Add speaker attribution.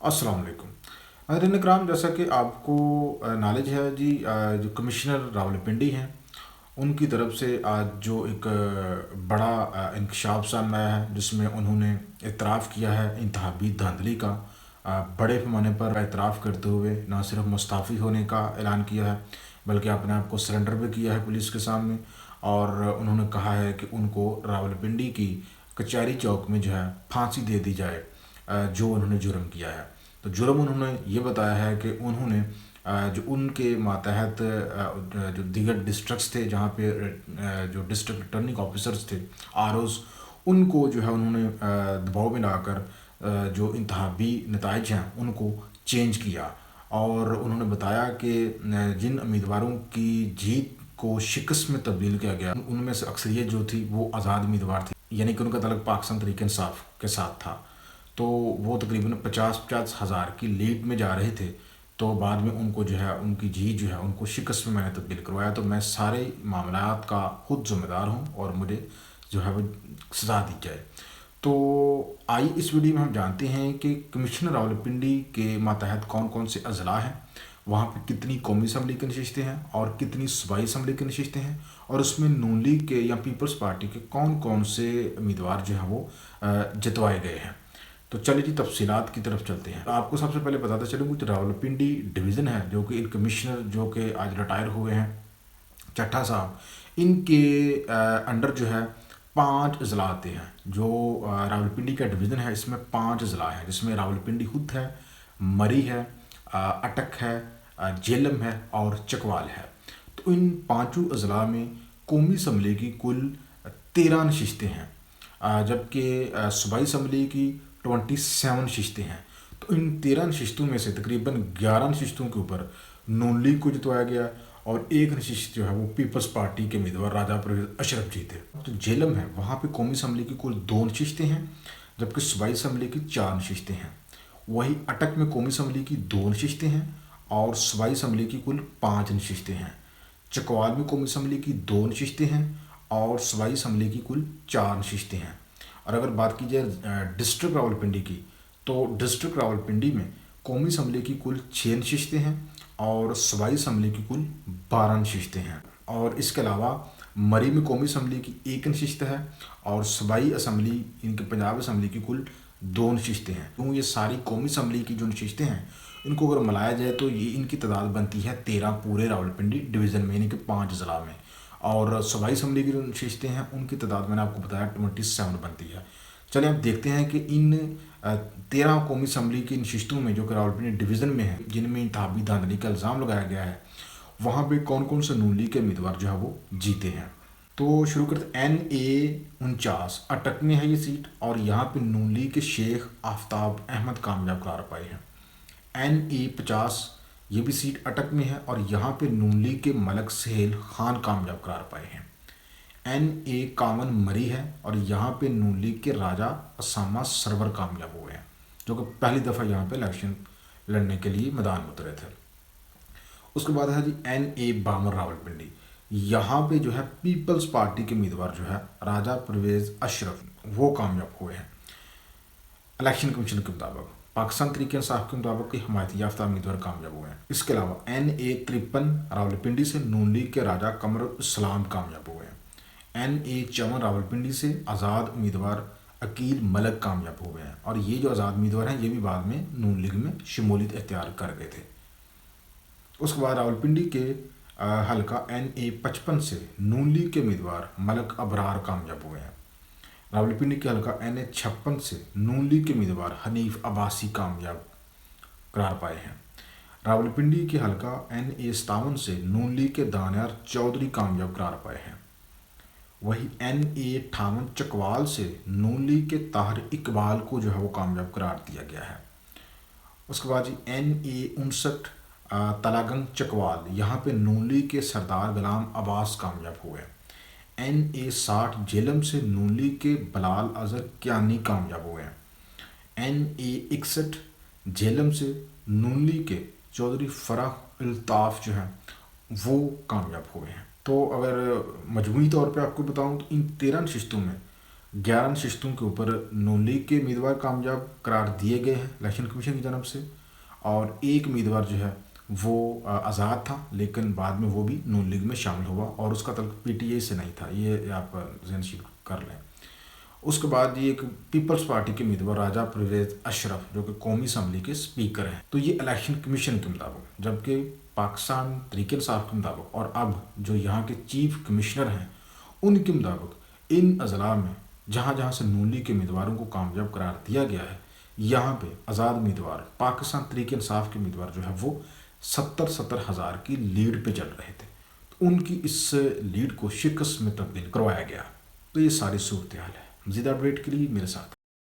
Speaker 1: अस्सलाम वालेकुम। नाज़रीन इकराम, जैसा कि आपको नॉलेज है जी, जो कमिश्नर रावलपिंडी हैं उनकी तरफ से आज जो एक बड़ा इंकशाफ सामने आया है, जिसमें उन्होंने इतराफ़ किया है इंतहाबी धांधली का। बड़े पैमाने पर इतराफ़ करते हुए ना सिर्फ मुस्ताफ़ी होने का ऐलान किया है, बल्कि अपने आप को सरेंडर भी किया है पुलिस के सामने। और उन्होंने कहा है कि उनको रावलपिंडी की कचहरी चौक में जो है फांसी दे दी जाए, जो उन्होंने जुर्म किया है। तो जुर्म उन्होंने ये बताया है कि उन्होंने जो उनके मातहत जो दीगर डिस्ट्रिक्ट्स थे जहाँ पे जो डिस्ट्रिक्ट रिटर्निंग ऑफिसर्स थे, आरओज़, उनको जो है उन्होंने दबाव में लाकर जो इंतहाबी नताइज हैं उनको चेंज किया। और उन्होंने बताया कि जिन उम्मीदवारों की जीत को शिकस्त में तब्दील किया गया उनमें से अक्सरियत जो थी वो आज़ाद उम्मीदवार थी, यानी कि उनका तल्लुक़ पाकिस्तान तहरीक इंसाफ के साथ था। तो वो तकरीबन 50-50 हज़ार की लीड में जा रहे थे। तो बाद में उनको जो है उनकी जीत जो है उनको शिकस्त में मैंने तब्दील करवाया। तो मैं सारे मामलात का खुद ज़िम्मेदार हूँ और मुझे जो है वो सज़ा दी जाए। तो आइए इस वीडियो में हम जानते हैं कि कमिश्नर रावलपिंडी के मातहत कौन कौन से अजला हैं, वहाँ पे कितनी कौमी असम्बली की नशिस्तें हैं और कितनी सूबाई असम्बली की नशिस्तें हैं, और उसमें नून लीग के या पीपल्स पार्टी के कौन कौन से उम्मीदवार जो हैं वो जितवाए गए हैं। तो चलिए जी तफसीलात की तरफ चलते हैं। आपको सबसे पहले बताते चलूँ कि रावलपिंडी डिवीज़न है, जो कि इन कमिश्नर जो कि आज रिटायर हुए हैं चट्टा साहब, इनके अंडर जो है 5 अजला आते हैं। जो रावलपिंडी का डिवीज़न है इसमें 5 अजला हैं, जिसमें रावलपिंडी खुद है, मरी है, अटक है, जेलम है और चकवाल है। तो इन पाँचों अजला में कौमी असम्बली की कुल 13 नशिस्तें हैं, जबकि सूबाई असम्बली की 27 नशिस्तें हैं। तो इन 13 नशिस्तों में से तकरीबन 11 नशिस्तों के ऊपर नून लीग को जितवाया गया और एक नशिस्त जो है वो पीपल्स पार्टी के उम्मीदवार राजा परवेज़ अशरफ जीते। तो जेलम है वहाँ पे कौमी असम्बली की कुल 2 नशिस्तें हैं, जबकि सूबाई असम्बली की 4 नशिस्तें हैं। वही अटक में कौमी असम्बली की 2 नशिस्तें हैं और सूबाई असम्बली की कुल 5 नशिस्तें हैं। चकवाल में कौमी असम्बली की 2 नशिस्तें हैं और सूबाई असम्बली की कुल 4 नशिस्तें हैं। और अगर बात की जाए डिस्ट्रिक्ट रावलपिंडी की, तो डिस्ट्रिक्ट रावलपिंडी में कौमी असम्बली की कुल 6 नशिस्तें हैं और सूबाई असम्बली की कुल 12 नशिस्तें हैं। और इसके अलावा मरी में कौमी असम्बली की 1 नशिस्त है और सूबाई असम्बली इनके पंजाब असम्बली की कुल 2 नशिस्तें हैं। तो ये सारी कौमी असम्बली की जो नशिस्तें हैं इनको अगर मिलाया जाए तो ये इनकी तादाद बनती है 13 पूरे रावलपिंडी डिवीज़न में, यानी कि 5 ज़िला में। और सूबाई असम्बली की जो नशिस्तें हैं उनकी तादाद मैंने आपको बताया 27 बनती है। चलिए अब देखते हैं कि इन 13 कौमी असम्बली की नशिस्तों में जो कि रावलपिंडी डिवीज़न में है, जिनमें इंतहाबी धांधली का इल्ज़ाम लगाया गया है, वहाँ पे कौन कौन से नून लीग के उम्मीदवार जो है वो जीते हैं। तो शुरू करते NA 49 अटक में है ये सीट, और यहाँ पे नून लीग के शेख आफ्ताब अहमद कामयाब करार पाए हैं। NA 50 ये भी सीट अटक में है और यहाँ पे नून लीग के मलक सहेल खान कामयाब करार पाए हैं। NA 51 मरी है और यहाँ पे नून लीग के राजा असामा सरवर कामयाब हुए हैं, जो कि पहली दफ़ा यहाँ पे इलेक्शन लड़ने के लिए मैदान में उतरे थे। उसके बाद है जी NA 52 रावलपिंडी। यहाँ पे जो है पीपल्स पार्टी के उम्मीदवार जो है राजा परवेज़ अशरफ, वो कामयाब हुए हैं। इलेक्शन कमीशन के मुताबिक पाकिस्तान तरीके इंसाफ के मुताबिक हिमायत याफ्ता उम्मीदवार कामयाब हुए हैं। इसके अलावा NA 53 रावलपिंडी से नून लीग के राजा कमरुल इस्लाम कामयाब हुए हैं। NA 54 रावलपिंडी से आज़ाद उम्मीदवार अकील मलक कामयाब हुए हैं, और ये जो आज़ाद उम्मीदवार हैं ये भी बाद में नून लीग में शमूलियत इख्तियार कर गए थे। उसके बाद रावलपिंडी के हल्का NA 55 से नून लीग के उम्मीदवार मलक अबरार कामयाब हुए हैं। रावलपिंडी के हल्का NA 56 से नून लीग के उम्मीदवार हनीफ अब्बासी कामयाब करार पाए हैं। रावलपिंडी के हल्का NA 57 से नून लीग के दानियार चौधरी कामयाब करार पाए हैं। वही NA 58 चकवाल से नून लीग के ताहिर इकबाल को जो है वो कामयाब करार दिया गया है। उसके बाद जी NA 59 तलागंग चकवाल, यहाँ पे नून लीग के सरदार गुलाम अब्बास कामयाब हुए। NA 60 जेलम से नून लीग के बलाल अजहर कियानी कामयाब हुए हैं। NA 61 जेलम से नून लीग के चौधरी फराह अल्ताफ़ जो हैं वो कामयाब हुए हैं। तो अगर मजमूई तौर पे आपको बताऊं तो इन 13 नशिस्तों में 11 नशिस्तों के ऊपर नून लीग के उम्मीदवार कामयाब करार दिए गए हैं इलेक्शन कमीशन की जानब से, और एक उम्मीदवार जो है वो आज़ाद था, लेकिन बाद में वो भी नून लीग में शामिल हुआ और उसका तल्क पीटीआई से नहीं था, ये आप ज़हनशील कर लें। उसके बाद ये एक पीपल्स पार्टी के उम्मीदवार राजा परवेज अशरफ जो कि कौमी असम्बली के स्पीकर हैं, तो ये इलेक्शन कमीशन के मुताबिक, जबकि पाकिस्तान तरीके इंसाफ के मुताबिक और अब जो यहाँ के चीफ कमिश्नर हैं उनके मुताबिक इन अजला में जहाँ जहाँ से नून लीग के उम्मीदवारों को कामयाब करार दिया गया है, यहाँ पे आज़ाद उम्मीदवार पाकिस्तान तरीके इंसाफ के उम्मीदवार जो है वो 70-70 हज़ार की लीड पे चल रहे थे, तो उनकी इस लीड को शिकस्त में तब्दील करवाया गया। तो ये सारी सूरत हाल है। मज़ीद अपडेट के लिए मेरे साथ